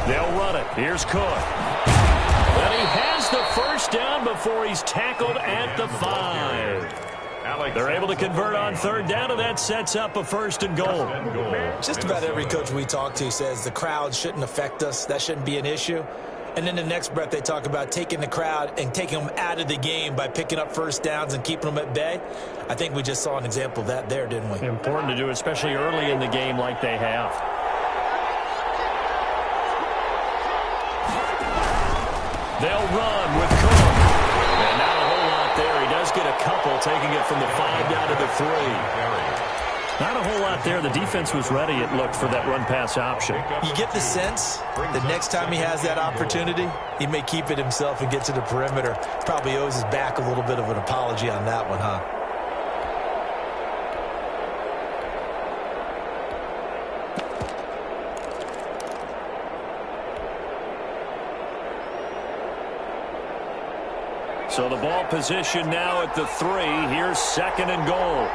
They'll run it. Here's Cook. And he has the first down before he's tackled at the 5. They're able to convert on third down, and that sets up a 1st and goal. Just about every coach we talk to says the crowd shouldn't affect us. That shouldn't be an issue. And then the next breath they talk about taking the crowd and taking them out of the game by picking up first downs and keeping them at bay. I think we just saw an example of that there, didn't we? Important to do, especially early in the game like they have. They'll run with Cook. And not a whole lot there. He does get a couple, taking it from the 5 down to the 3. Not a whole lot there. The defense was ready, it looked, for that run-pass option. You get the sense that next time he has that opportunity, he may keep it himself and get to the perimeter. Probably owes his back a little bit of an apology on that one, huh? So the ball position now at the 3. Here's 2nd and goal.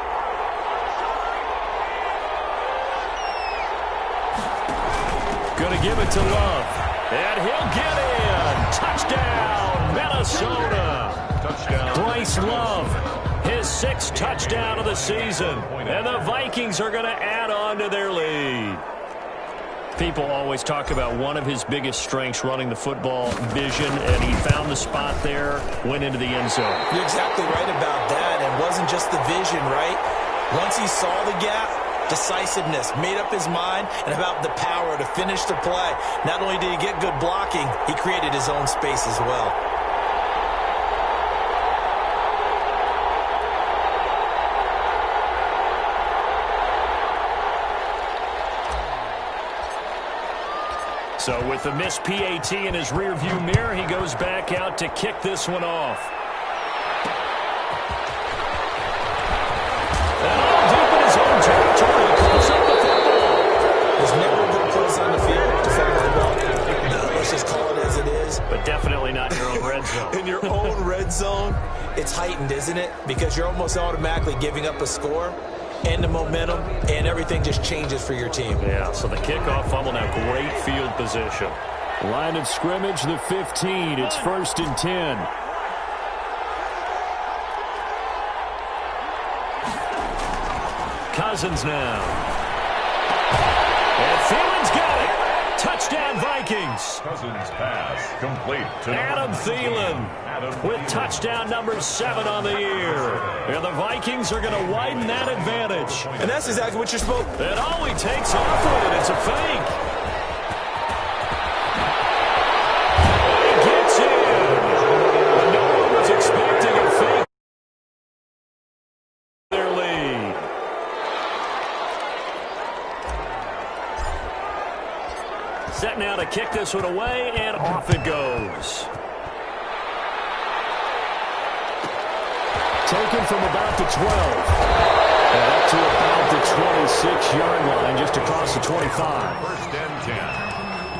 Going to give it to Love. And he'll get in. Touchdown, Minnesota. Touchdown. Bryce Love, his 6th touchdown of the season. And the Vikings are going to add on to their lead. People always talk about one of his biggest strengths, running the football, vision, and he found the spot there, went into the end zone. You're exactly right about that. It wasn't just the vision, right? Once he saw the gap, decisiveness, made up his mind, and about the power to finish the play. Not only did he get good blocking, he created his own space as well. So with the missed PAT in his rearview mirror, he goes back out to kick this one off. And all deep in his own territory, he pulls up the football. There's never a good place on the field to find the ball. Let's just call it as it is. But definitely not in your own red zone. In your own red zone, it's heightened, isn't it? Because you're almost automatically giving up a score and the momentum, and everything just changes for your team. Yeah, so the kickoff fumble, now great field position. Line of scrimmage, the 15. It's 1st and 10. Cousins now. And Thielen's got it. Touchdown, Vikings. Cousins pass complete to Adam Thielen with touchdown number 7 on the year. And the Vikings are going to widen that advantage. And that's exactly what you're supposed to do. And all he takes off with it, it's a fake. He gets in. No one was expecting a fake. Their lead. Set now to kick this one away, and off it goes. Taken from about the 12. And up to about the 26-yard line, just across the 25. 1st and 10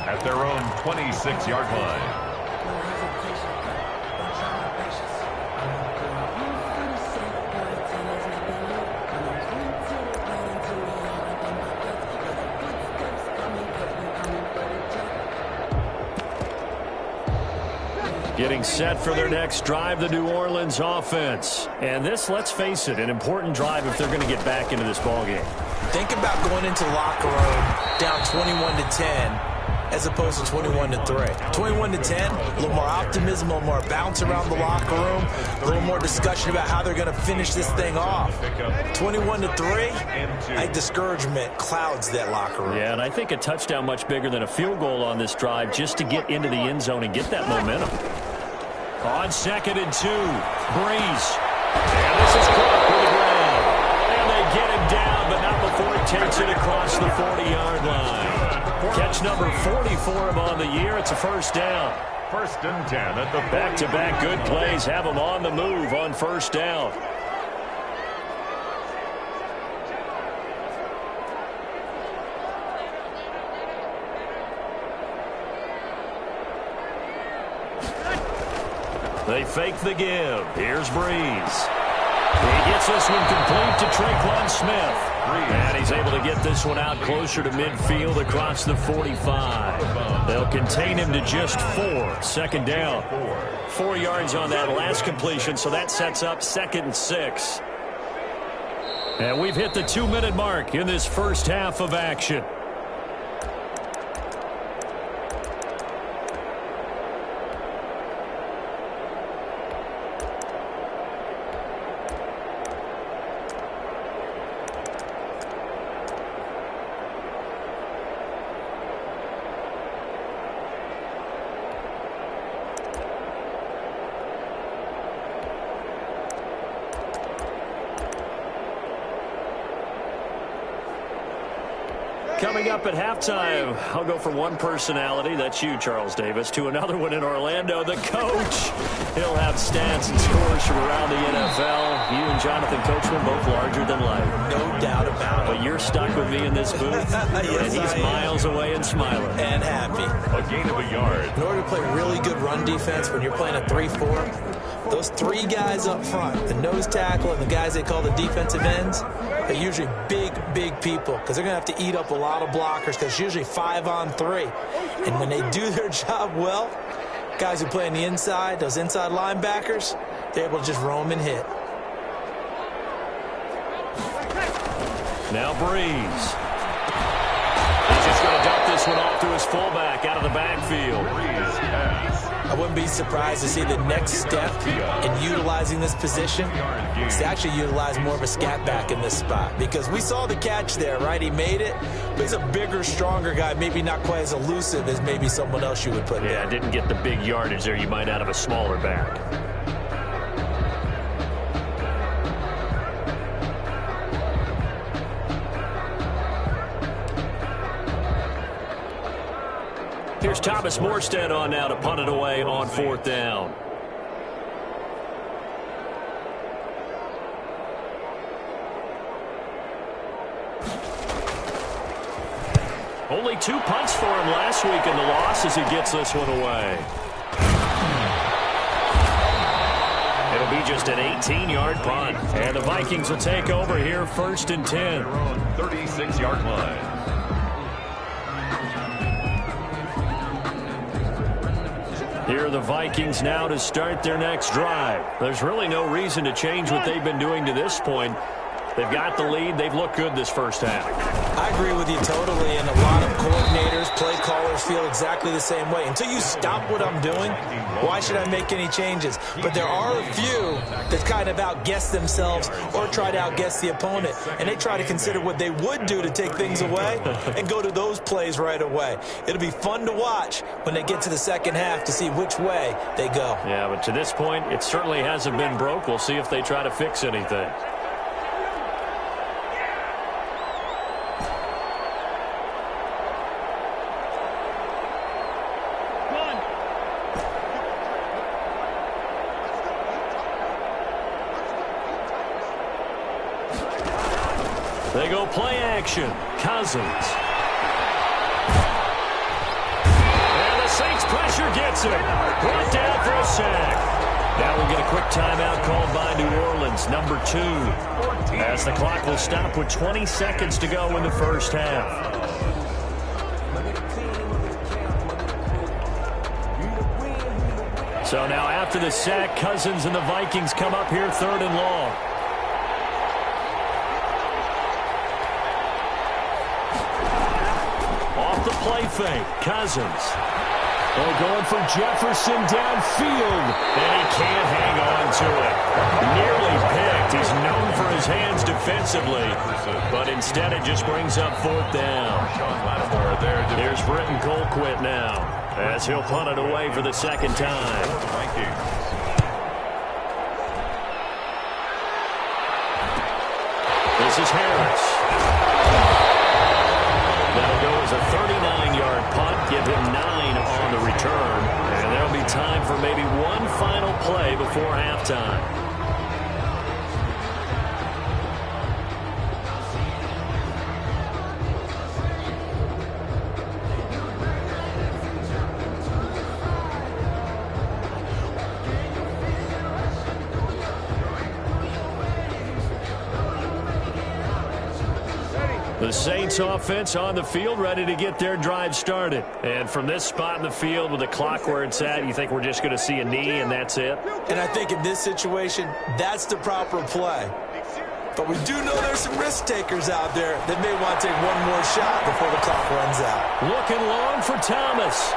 at their own 26-yard line. Getting set for their next drive, the New Orleans offense. And this, let's face it, an important drive if they're going to get back into this ballgame. Think about going into the locker room down 21-10 as opposed to 21-3. 21-10, a little more optimism, a little more bounce around the locker room, a little more discussion about how they're going to finish this thing off. 21-3, I think discouragement clouds that locker room. Yeah, and I think a touchdown much bigger than a field goal on this drive just to get into the end zone and get that momentum. On 2nd and 2, Breeze. And this is caught for the ground. And they get him down, but not before he takes it across the 40-yard line. Catch number 40 for him on the year. It's a 1st down. 1st and 10 at the back-to-back good plays have him on the move on 1st down. They fake the give. Here's Breeze. He gets this one complete to Traquan Smith. And he's able to get this one out closer to midfield across the 45. They'll contain him to just 4. Second down. 4 yards on that last completion, so that sets up 2nd and 6. And we've hit the 2-minute mark in this first half of action. Coming up at halftime, I'll go from one personality, that's you, Charles Davis, to another one in Orlando, the coach. He'll have stats and scores from around the NFL. You and Jonathan Coachman both larger than life. No doubt about it. But you're stuck with me in this booth, yes, and he's miles away and smiling. And happy. A gain of a yard. In order to play really good run defense when you're playing a 3-4, those 3 guys up front, the nose tackle and the guys they call the defensive ends, they're usually big people because they're going to have to eat up a lot of blockers because it's usually 5 on 3. And when they do their job well, guys who play on the inside, those inside linebackers, they're able to just roam and hit. Now Breeze. He's just going to dump this one off to his fullback out of the backfield. I wouldn't be surprised to see the next step in utilizing this position is to actually utilize more of a scat back in this spot. Because we saw the catch there, right? He made it, but he's a bigger, stronger guy, maybe not quite as elusive as maybe someone else you would put there. Yeah, didn't get the big yardage there you might out of a smaller back. Here's Thomas Morstead on now to punt it away on 4th down. Only 2 punts for him last week in the loss as he gets this one away. It'll be just an 18-yard punt. And the Vikings will take over here 1st and 10. 36-yard line. Here are the Vikings now to start their next drive. There's really no reason to change what they've been doing to this point. They've got the lead. They've looked good this first half. I agree with you totally, and a lot of coordinators, play callers feel exactly the same way. Until you stop what I'm doing, why should I make any changes? But there are a few that kind of outguess themselves or try to outguess the opponent, and they try to consider what they would do to take things away and go to those plays right away. It'll be fun to watch when they get to the second half to see which way they go. Yeah, but to this point, it certainly hasn't been broke. We'll see if they try to fix anything. They go play action. Cousins. And the Saints pressure gets him. Brought down for a sack. Now we'll get a quick timeout called by New Orleans, number 2. As the clock will stop with 20 seconds to go in the first half. So now after the sack, Cousins and the Vikings come up here 3rd and long. The play fake. Cousins. They're going for Jefferson downfield. And he can't hang on to it. Nearly picked. He's known for his hands defensively. But instead it just brings up 4th down. Here's Britton Colquitt now as he'll punt it away for the 2nd time. This is Harris. That'll go as a 39-yard punt, give him 9 on the return. And there'll be time for maybe one final play before halftime. The Saints offense on the field, ready to get their drive started. And from this spot in the field with the clock where it's at, you think we're just going to see a knee and that's it? And I think in this situation, that's the proper play. But we do know there's some risk takers out there that may want to take one more shot before the clock runs out. Looking long for Thomas.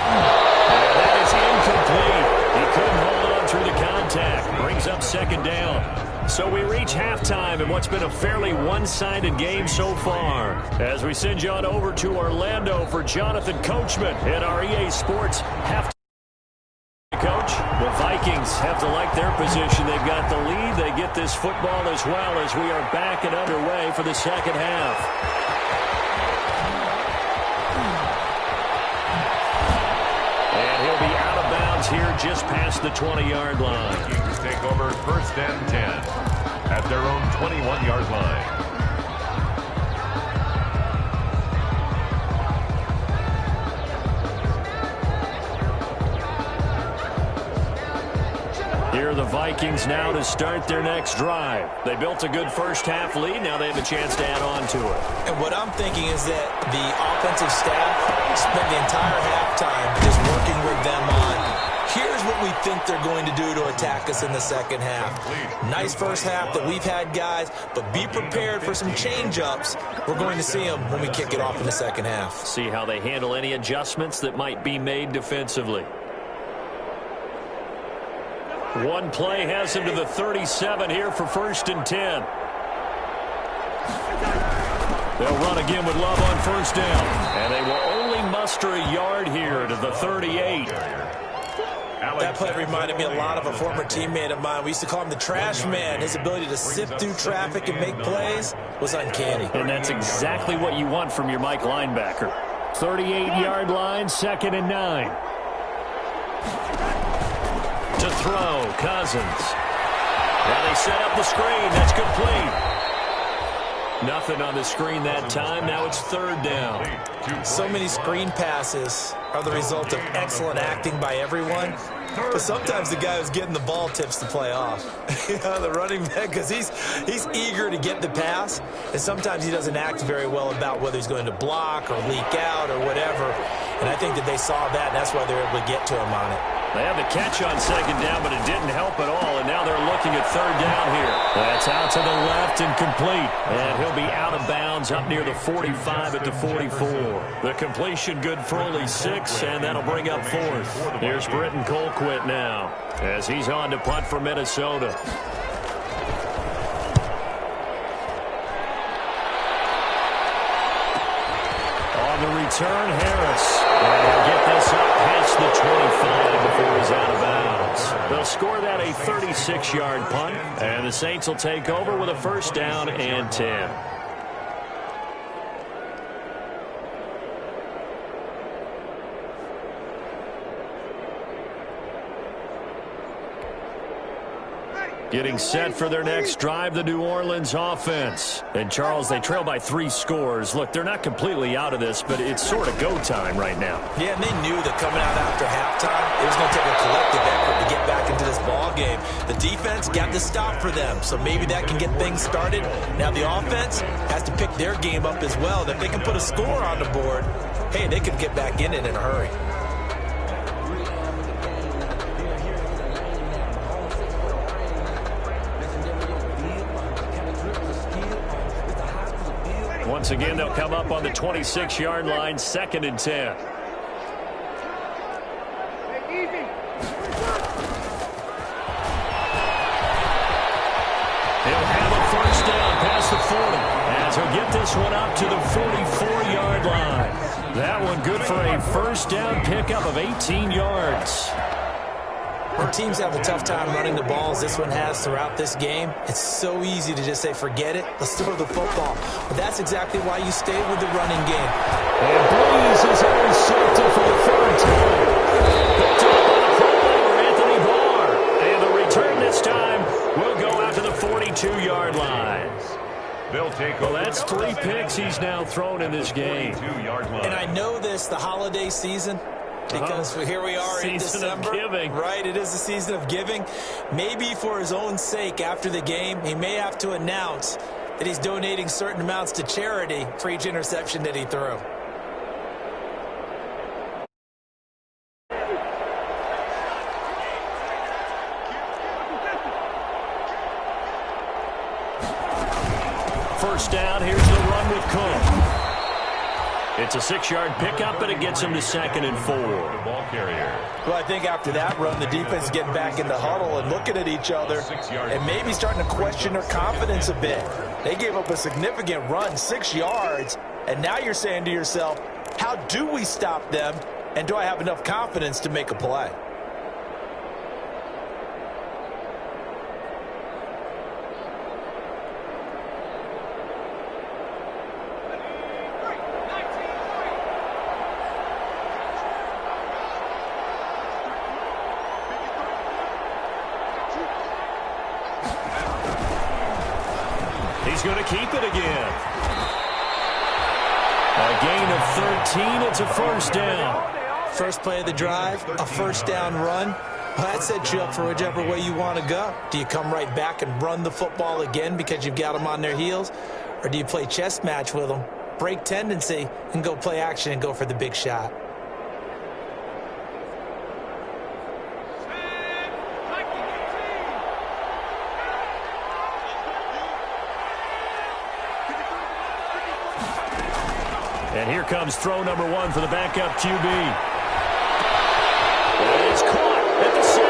And that is incomplete. He couldn't hold on through the contact. Brings up second down. So we reach halftime in what's been a fairly one-sided game so far. As we send you on over to Orlando for Jonathan Coachman at our EA Sports halftime. Coach, the Vikings have to like their position. They've got the lead. They get this football as well as we are back and underway for the second half. And he'll be out of bounds here just past the 20-yard line. Vikings take over first and 10 at their own 21-yard line. Here are the Vikings now to start their next drive. They built a good first-half lead. Now they have a chance to add on to it. And what I'm thinking is that the offensive staff spent the entire halftime just working with them on, here's what we think they're going to do to attack us in the second half. Nice first half that we've had, guys, but be prepared for some change-ups. We're going to see them when we kick it off in the second half. See how they handle any adjustments that might be made defensively. One play has him to the 37 here for first and 10. They'll run again with Love on first down. And they will only muster a yard here to the 38. That play reminded me a lot of a former teammate of mine. We used to call him the trash man. His ability to sift through traffic and make plays was uncanny. And that's exactly what you want from your Mike linebacker. 38-yard line, second and 9. To throw, Cousins. Now they set up the screen. That's complete. Nothing on the screen that time. Now it's third down. So many screen passes are the result of excellent acting by everyone. But sometimes the guy who's getting the ball tips the play off. The running back, because he's eager to get the pass, and sometimes he doesn't act very well about whether he's going to block or leak out or whatever. And I think that they saw that, and that's why they were able to get to him on it. They have the catch on second down, but it didn't help at all, and now they're looking at third down here. That's out to the left and complete. And he'll be out of bounds up near the 45 at the 44. The completion good for only 6, and that'll bring up fourth. Here's Britton Colquitt now as he's on to punt for Minnesota. On the return, Harris. And he'll get this up past the 25 before he's out of bounds. They'll score that a 36-yard punt, and the Saints will take over with a first down and 10. Getting set for their next drive, the New Orleans offense. And, Charles, they trail by 3 scores. Look, they're not completely out of this, but it's sort of go time right now. Yeah, and they knew that coming out after halftime, it was going to take a collective effort to get back into this ball game. The defense got the stop for them, so maybe that can get things started. Now the offense has to pick their game up as well. If they can put a score on the board, hey, they could get back in it in a hurry. Once again, they'll come up on the 26-yard line, second and 10. He'll have a first down past the 40 as he'll get this one up to the 44-yard line. That one good for a first down pickup of 18 yards. When teams have a tough time running the ball as this one has throughout this game, it's so easy to just say, forget it, let's throw the football. But that's exactly why you stay with the running game. And Breeze is intercepted for the third time. Picked up by the playmaker, Anthony Barr. And the return this time will go out to the 42-yard line. They'll take well, that's 3 picks he's now thrown in this game. And I know this, the holiday season, because here we are in December, right? It is the season of giving. Maybe for his own sake, after the game, he may have to announce that and he's donating certain amounts to charity for each interception that he threw. First down, here's the run with Cook. It's a 6-yard pickup, and it gets him to 2nd and 4. Ball carrier. Well, I think after that run, the defense is getting back in the huddle and looking at each other and maybe starting to question their confidence a bit. They gave up a significant run, 6 yards, and now you're saying to yourself, how do we stop them, and do I have enough confidence to make a play? He's going to keep it again. A gain of 13. It's a first down. First play of the drive, a first down run. Well, that sets you up for whichever way you want to go. Do you come right back and run the football again because you've got them on their heels? Or do you play chess match with them, break tendency, and go play action and go for the big shot? And here comes throw number 1 for the backup QB. It's caught at the 7.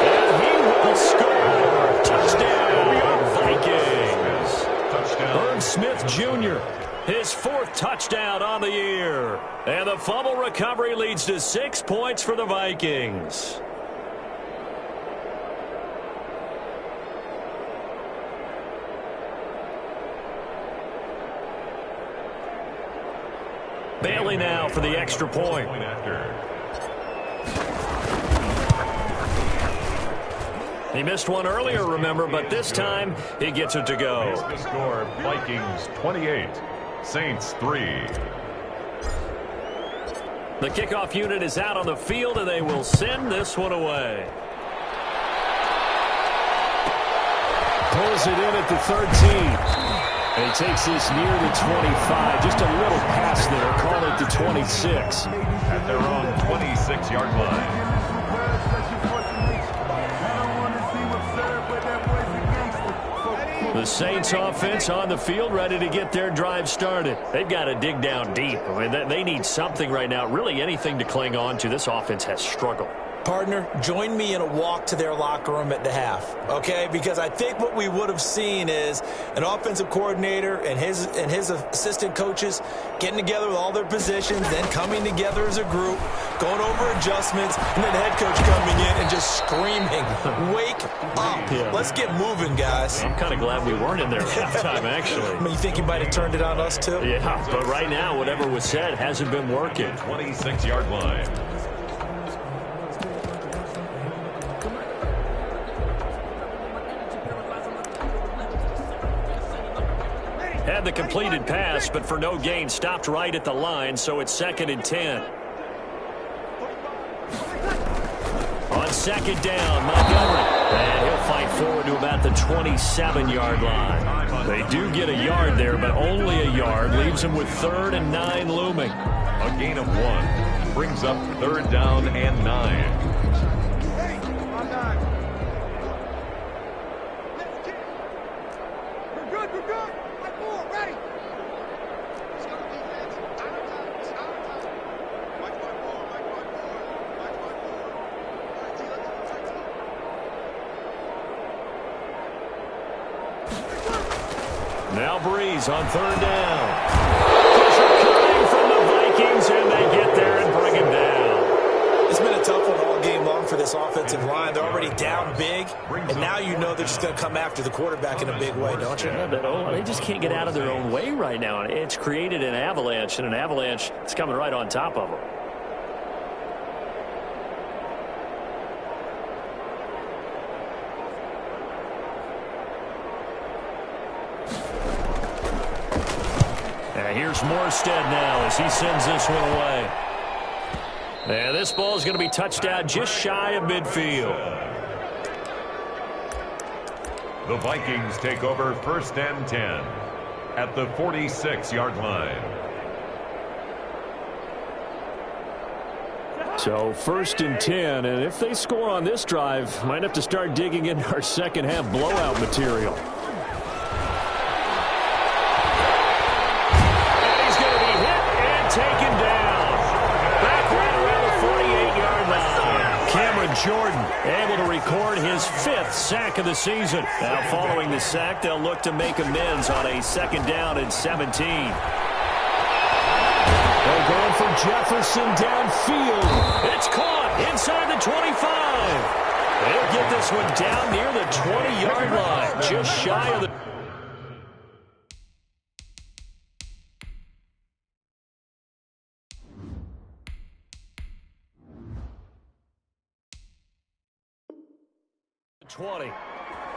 And he will score. Touchdown, Vikings. Touchdown. Herb Smith Jr., his 4th touchdown on the year. And the fumble recovery leads to 6 points for the Vikings. Bailey now for the extra point. He missed one earlier, remember, but this time he gets it to go. The score, Vikings 28, Saints 3. The kickoff unit is out on the field, and they will send this one away. Pulls it in at the 13. And he takes this near the 25. Just a little pass there. Call it the 26. At their own 26-yard line. The Saints offense on the field, ready to get their drive started. They've got to dig down deep. I mean, they need something right now, really anything to cling on to. This offense has struggled. Partner, join me in a walk to their locker room at the half, okay? Because I think what we would have seen is an offensive coordinator and his assistant coaches getting together with all their positions, then coming together as a group, going over adjustments, and then the head coach coming in and just screaming, wake up. Yeah. Let's get moving, guys. I'm kind of glad we weren't in there at halftime, actually. I mean, you think he might have turned it on us, too? Yeah, but right now, whatever was said hasn't been working. 26-yard line. Had the completed pass, but for no gain, stopped right at the line, so it's 2nd and 10. On 2nd down, Montgomery. And he'll fight forward to about the 27-yard line. They do get a yard there, but only a yard. Leaves them with 3rd and 9 looming. A gain of 1 brings up 3rd down and 9. Now Breeze on 3rd down. Pressure coming from the Vikings, and they get there and bring him down. It's been a tough one all game long for this offensive line. They're already down big, and now you know they're just going to come after the quarterback in a big way, don't you? Yeah, they just can't get out of their own way right now. It's created an avalanche, and an avalanche is coming right on top of them. Here's Morstead now as he sends this one away. And this ball is going to be touched out just shy of midfield. The Vikings take over 1st and 10 at the 46-yard line. So 1st and 10, and if they score on this drive, might have to start digging into our second half blowout material. And he's going to be hit and taken down. Back right around the 48-yard line. Cameron Jordan able to record his 5th sack of the season. Now following the sack, they'll look to make amends on a 2nd down and 17. They're going for Jefferson downfield. It's caught inside the 25. They'll get this one down near the 20-yard line, just shy of the...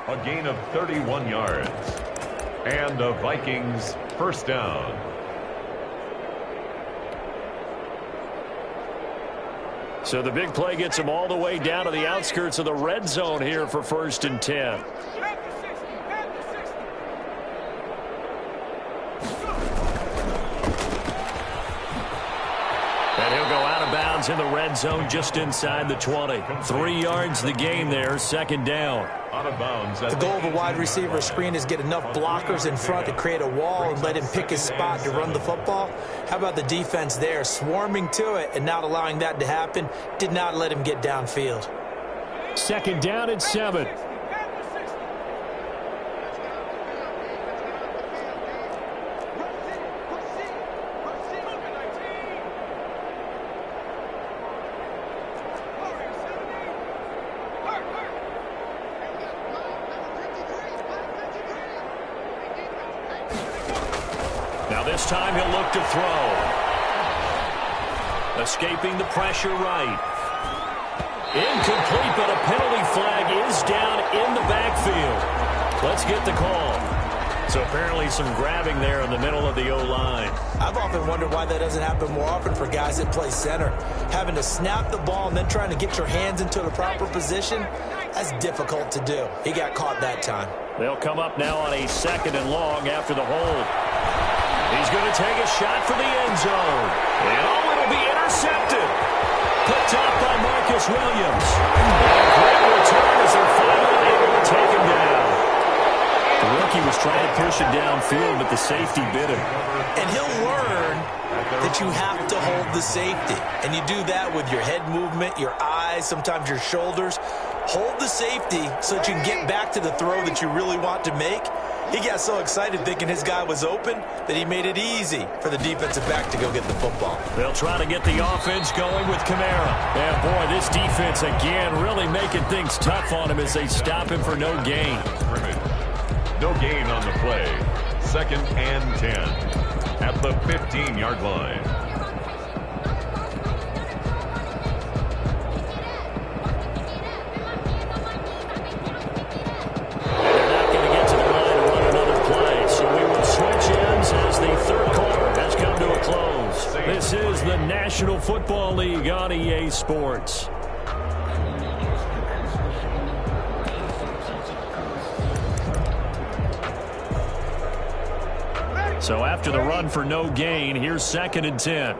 A gain of 31 yards. And the Vikings 1st down. So the big play gets them all the way down to the outskirts of the red zone here for 1st and 10. And he'll go out of bounds in the red zone just inside the 20. 3 yards the game there, 2nd down. Out of bounds. The goal of a wide receiver screen is get enough blockers in front to create a wall and let him pick his spot to run the football. How about the defense there, swarming to it and not allowing that to happen? Did not let him get downfield. 2nd down and 7. This time he'll look to throw. Escaping the pressure right. Incomplete, but a penalty flag is down in the backfield. Let's get the call. So apparently some grabbing there in the middle of the O-line. I've often wondered why that doesn't happen more often for guys that play center. Having to snap the ball and then trying to get your hands into the proper position, that's difficult to do. He got caught that time. They'll come up now on a 2nd and long after the hold. He's going to take a shot for the end zone. And it'll be intercepted. Picked up by Marcus Williams. And a great return as they're finally able to take him down. The rookie was trying to push it downfield, but the safety bit him. And he'll learn that you have to hold the safety. And you do that with your head movement, your eyes, sometimes your shoulders. Hold the safety so that you can get back to the throw that you really want to make. He got so excited thinking his guy was open that he made it easy for the defensive back to go get the football. They'll try to get the offense going with Kamara. And boy, this defense again really making things tough on him as they stop him for no gain. No gain on the play. 2nd and 10 at the 15-yard line. This is the National Football League on EA Sports. So after the run for no gain, here's 2nd and 10.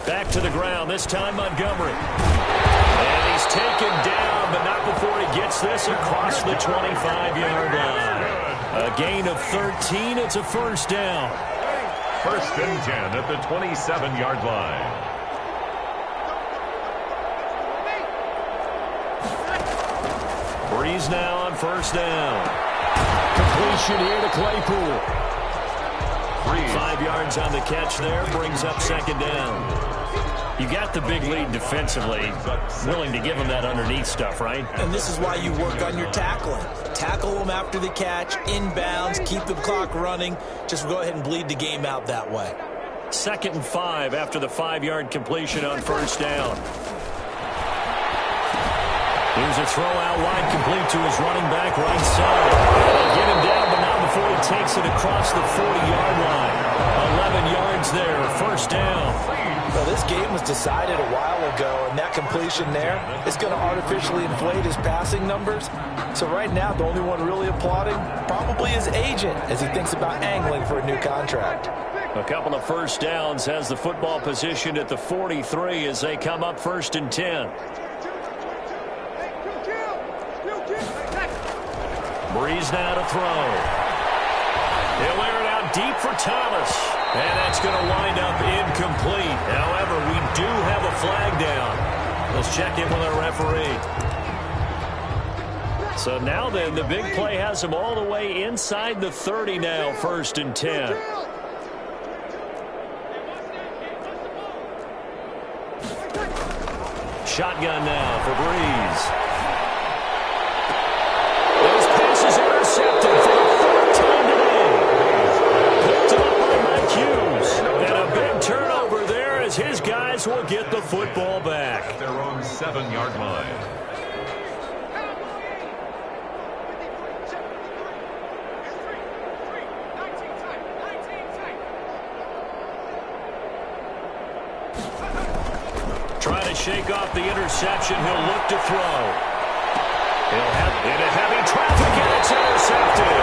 Back to the ground, this time Montgomery. And he's taken down, but not before he gets this across the 25-yard line. A gain of 13. It's a 1st down. 1st and 10 at the 27-yard line. Breeze now on 1st down. Completion here to Claypool. 5 yards on the catch there. Brings up 2nd down. You got the big lead defensively. Willing to give them that underneath stuff, right? And this is why you work on your tackling. Tackle them after the catch, inbounds, keep the clock running. Just go ahead and bleed the game out that way. 2nd and 5 after the 5-yard completion on 1st down. Here's a throw out wide, complete to his running back right side. They'll get him down, but not before he takes it across the 40-yard line. 7 yards there, first down. Well, this game was decided a while ago, and that completion there is going to artificially inflate his passing numbers. So right now, the only one really applauding probably his agent as he thinks about angling for a new contract. A couple of first downs has the football positioned at the 43 as they come up 1st and 10. Breeze now to throw. He'll air it out deep for Thomas. And that's going to wind up incomplete. However, we do have a flag down. Let's check in with our referee. So now then, the big play has him all the way inside the 30 now, 1st and 10. Shotgun now for Breeze. Those passes intercepted for the 3rd time today. Picked up by Mike Hughes. And a big turnover there as his guys will get the football back. At their own 7-yard line. Trying to shake off the interception. He'll look to throw. He'll have into heavy traffic, and it's intercepted.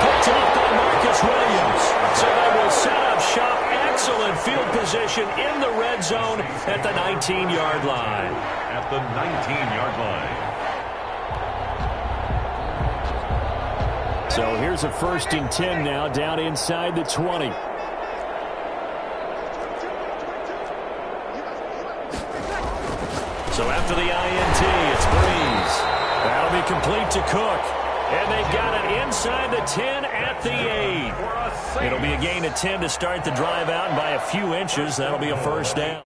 Picked up by Marcus Williams. So they will set up shop. Excellent field position in the red zone at the 19-yard line. At the 19-yard line. So here's a 1st and 10 now, down inside the 20. So after the INT, it's Breeze. That'll be complete to Cook. And they've got it inside the 10 at the 8. It'll be a gain of 10 to start the drive out, and by a few inches, that'll be a first down.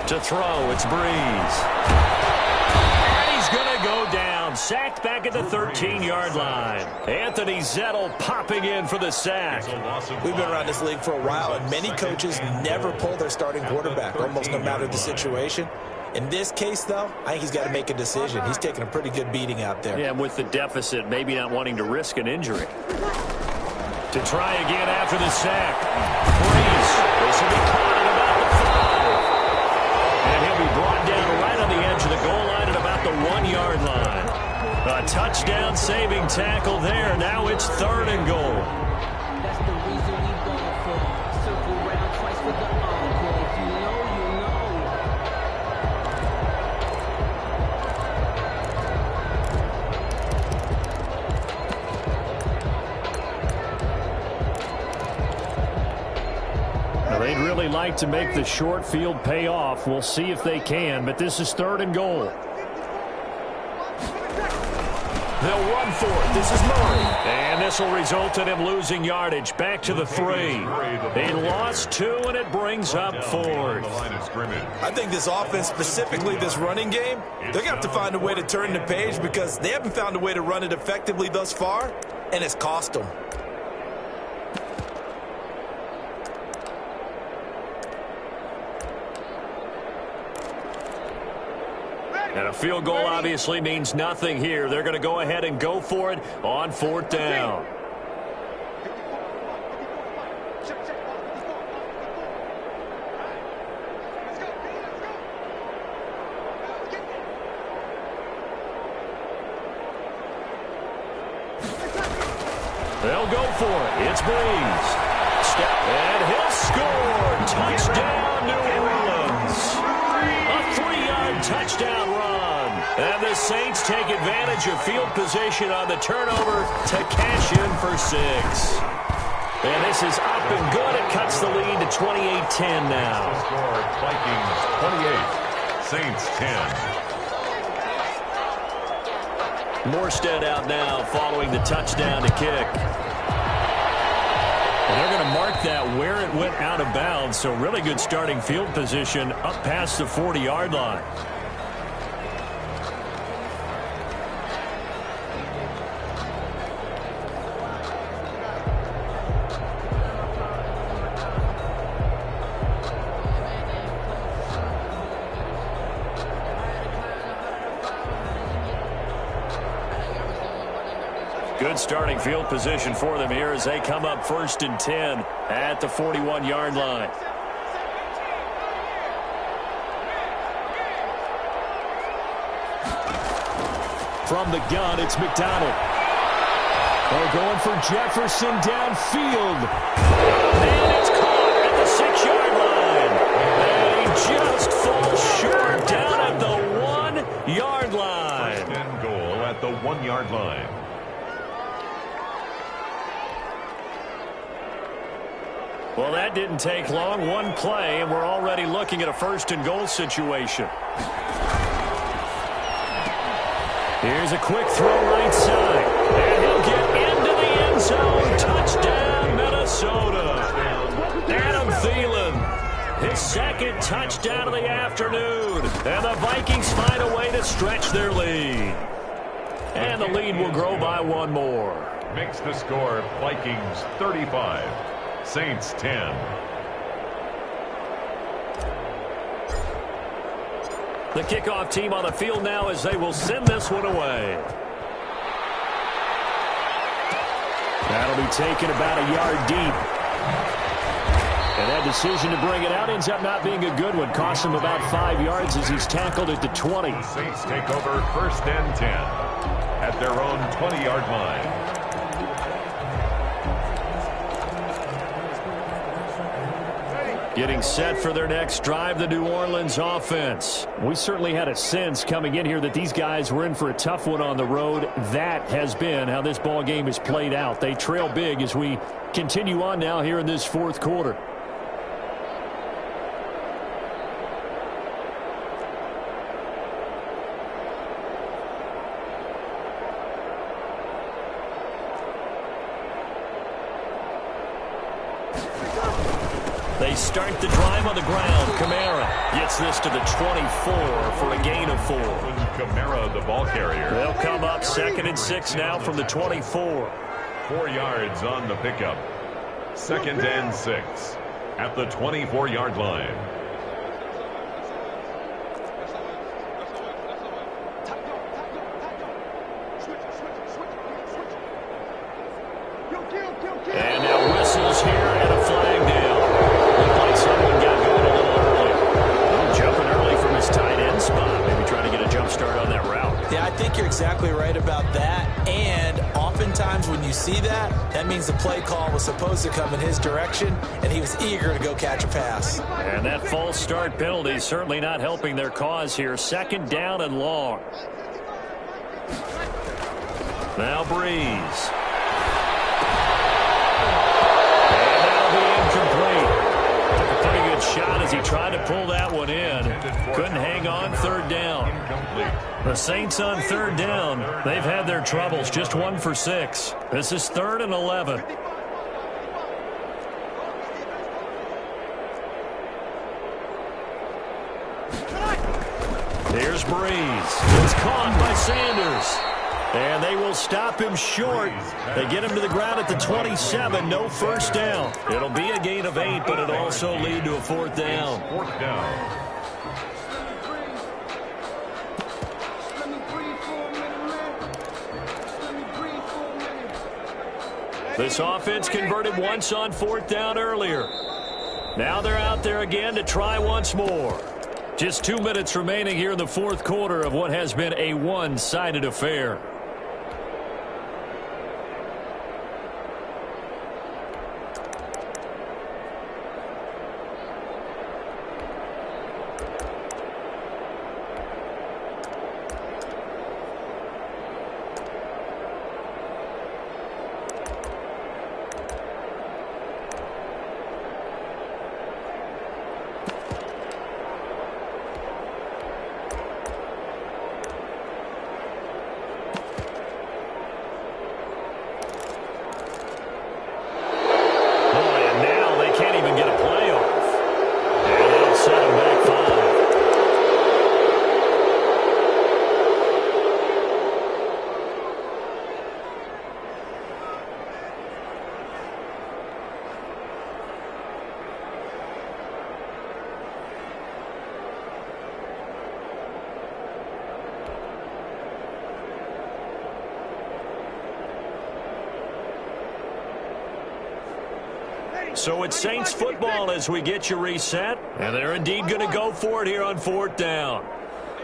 To throw, it's Breeze. And he's going to go down. Sacked back at the 13-yard line. Anthony Zettel popping in for the sack. We've been around this league for a while, and many coaches never pull their starting quarterback, almost no matter the situation. In this case, though, I think he's got to make a decision. He's taking a pretty good beating out there. Yeah, with the deficit, maybe not wanting to risk an injury. To try again after the sack. Breeze. This will be caught at about the 5. And he'll be brought down right on the edge of the goal line at about the 1-yard line. A touchdown saving tackle there. Now it's 3rd and goal. That's the reason we go for circle round twice for the encore. If you know, you know. Now, they'd really like to make the short field pay off. We'll see if they can, but this is 3rd and goal. They'll run for it. This is Murray. And this will result in him losing yardage. Back to the 3. He lost 2, and it brings up 4th. I think this offense, specifically this running game, they're going to have to find a way to turn the page because they haven't found a way to run it effectively thus far, and it's cost them. And a field goal obviously means nothing here. They're going to go ahead and go for it on 4th down. They'll go for it. It's Breeze. And he'll score. Touchdown, New Orleans. A 3-yard touchdown run. And the Saints take advantage of field position on the turnover to cash in for 6. And this is up and good. It cuts the lead to 28-10 now. Score Vikings 28, Saints 10. Morstead out now following the touchdown to kick. And they're going to mark that where it went out of bounds. So really good starting field position up past the 40-yard line. Good starting field position for them here as they come up 1st and 10 at the 41-yard line. From the gun, it's McDonald. They're going for Jefferson downfield. And it's caught at the 6-yard line. And he just falls short down at the 1-yard line. 1st and goal at the 1-yard line. Well, that didn't take long. One play, and we're already looking at a 1st and goal situation. Here's a quick throw right side. And he'll get into the end zone. Touchdown, Minnesota. Adam Thielen, his 2nd touchdown of the afternoon. And the Vikings find a way to stretch their lead. And the lead will grow by 1 more. Makes the score Vikings 35, Saints 10. The kickoff team on the field now as they will send this one away. That'll be taken about a yard deep. And that decision to bring it out ends up not being a good one. Costs him about 5 yards as he's tackled at the 20. The Saints take over 1st and 10 at their own 20-yard line. Getting set for their next drive, the New Orleans offense. We certainly had a sense coming in here that these guys were in for a tough one on the road. That has been how this ball game has played out. They trail big as we continue on now here in this 4th quarter. They start the drive on the ground. Kamara gets this to the 24 for a gain of 4. Kamara, the ball carrier. They'll come up 2nd and 6 now from the 24. 4 yards on the pickup. 2nd and 6 at the 24-yard line. And now whistles here and a flag down. Looked like someone got going a little early. Jumping early from his tight end spot. Maybe trying to get a jump start on that route. Yeah, I think you're exactly right about that. And oftentimes when you see that, that means the play call was supposed to come in his direction, and he was eager to go catch a pass. And that false start penalty certainly not helping their cause here. 2nd down and long. Now Breeze. Shot as he tried to pull that one in. Couldn't hang on 3rd down. The Saints on 3rd down. They've had their troubles. Just 1 for 6. This is 3rd and 11. Here's Breeze. It's caught by Sanders. And they will stop him short. They get him to the ground at the 27. No 1st down. It'll be a gain of 8, but it'll also lead to a 4th down. 4th down. This offense converted once on 4th down earlier. Now they're out there again to try once more. Just 2 minutes remaining here in the 4th quarter of what has been a one-sided affair. So it's Saints football as we get you reset, and they're indeed going to go for it here on 4th down.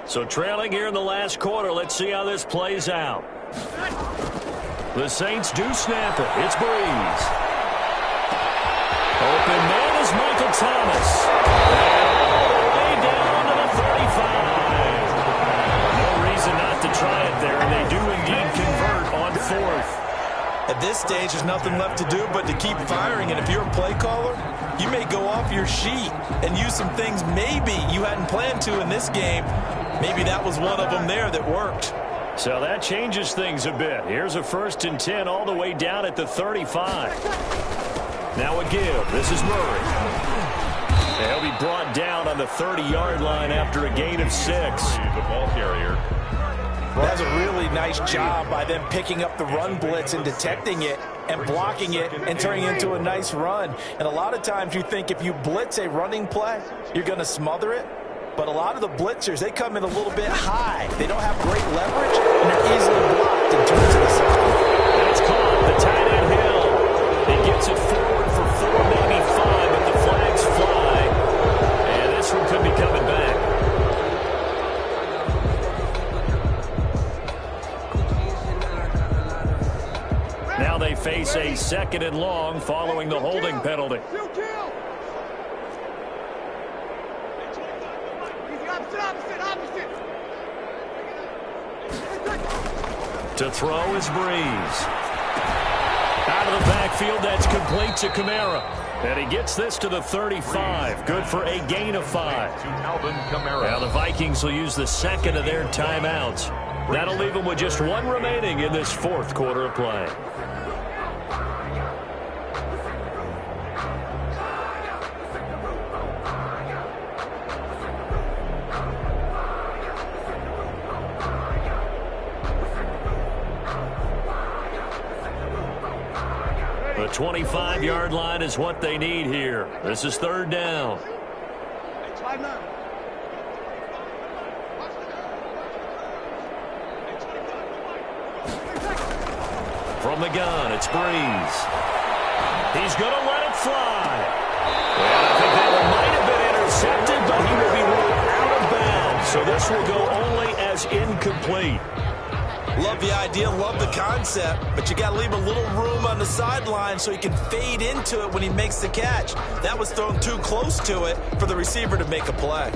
So trailing here in the last quarter, let's see how this plays out. The Saints do snap it. It's Breeze. Open man is Michael Thomas. And all the way down to the 35. No reason not to try it there, and they do indeed convert on 4th. At this stage, there's nothing left to do but to keep firing. And if you're a play caller, you may go off your sheet and use some things maybe you hadn't planned to in this game. Maybe that was one of them there that worked. So that changes things a bit. Here's a 1st and 10 all the way down at the 35. Now a give. This is Murray. He'll be brought down on the 30-yard line after a gain of 6. The ball carrier. Well, that's a really nice job by them picking up the run blitz and detecting it and blocking it and turning it into a nice run. And a lot of times you think if you blitz a running play, you're going to smother it. But a lot of the blitzers, they come in a little bit high. They don't have great leverage, and they're easily blocked in terms of the side. That's caught. The tight end Hill. He gets it forward for 4, maybe 5, but the flags fly. And this one could be coming back. Now they face a 2nd and long following the holding penalty. To throw is Breeze. Out of the backfield, that's complete to Kamara. And he gets this to the 35. Good for a gain of 5. Now the Vikings will use the 2nd of their timeouts. That'll leave them with just 1 remaining in this 4th quarter of play. The 25-yard line is what they need here. This is 3rd down. From the gun, it's Breeze. He's going to let it fly. And I think that one might have been intercepted, but he will be ruled out of bounds. So this will go only as incomplete. Love the idea, love the concept, but you got to leave a little room on the sideline so he can fade into it when he makes the catch. That was thrown too close to it for the receiver to make a play.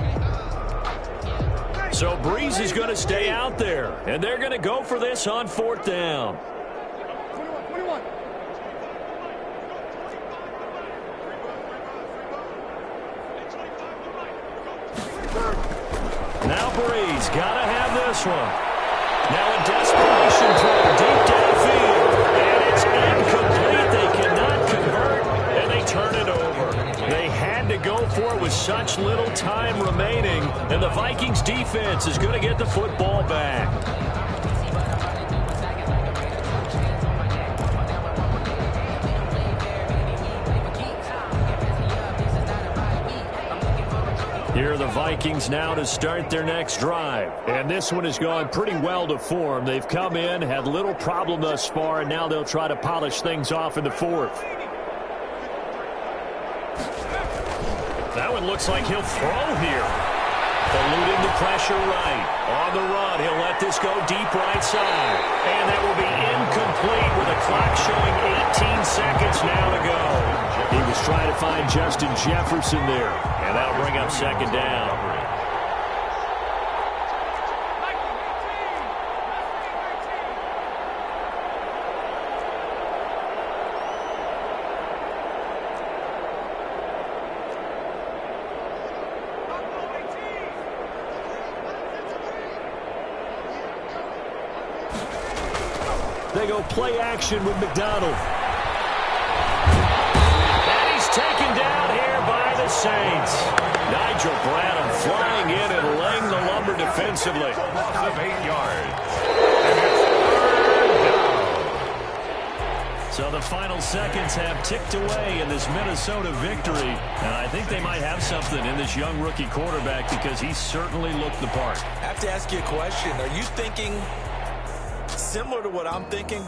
So Breeze is going to stay out there, and they're going to go for this on 4th down. Now Breeze got to have this one. Now a desperation throw deep downfield, and it's incomplete. They cannot convert, and they turn it over. They had to go for it with such little time remaining, and the Vikings defense is going to get the football back. Here are the Vikings now to start their next drive. And this one has gone pretty well to form. They've come in, had little problem thus far, and now they'll try to polish things off in the 4th. That one looks like he'll throw here. Eluding the pressure right. On the run, he'll let this go deep right side. And that will be incomplete with a clock showing 18 seconds now to go. He was trying to find Justin Jefferson there. And that'll bring up 2nd down. They go play action with McDonald. And he's taken down here by the Saints. Nigel Bradham flying in and laying the lumber defensively. Loss of 8 yards. So the final seconds have ticked away in this Minnesota victory. And I think they might have something in this young rookie quarterback because he certainly looked the part. I have to ask you a question. Are you thinking similar to what I'm thinking?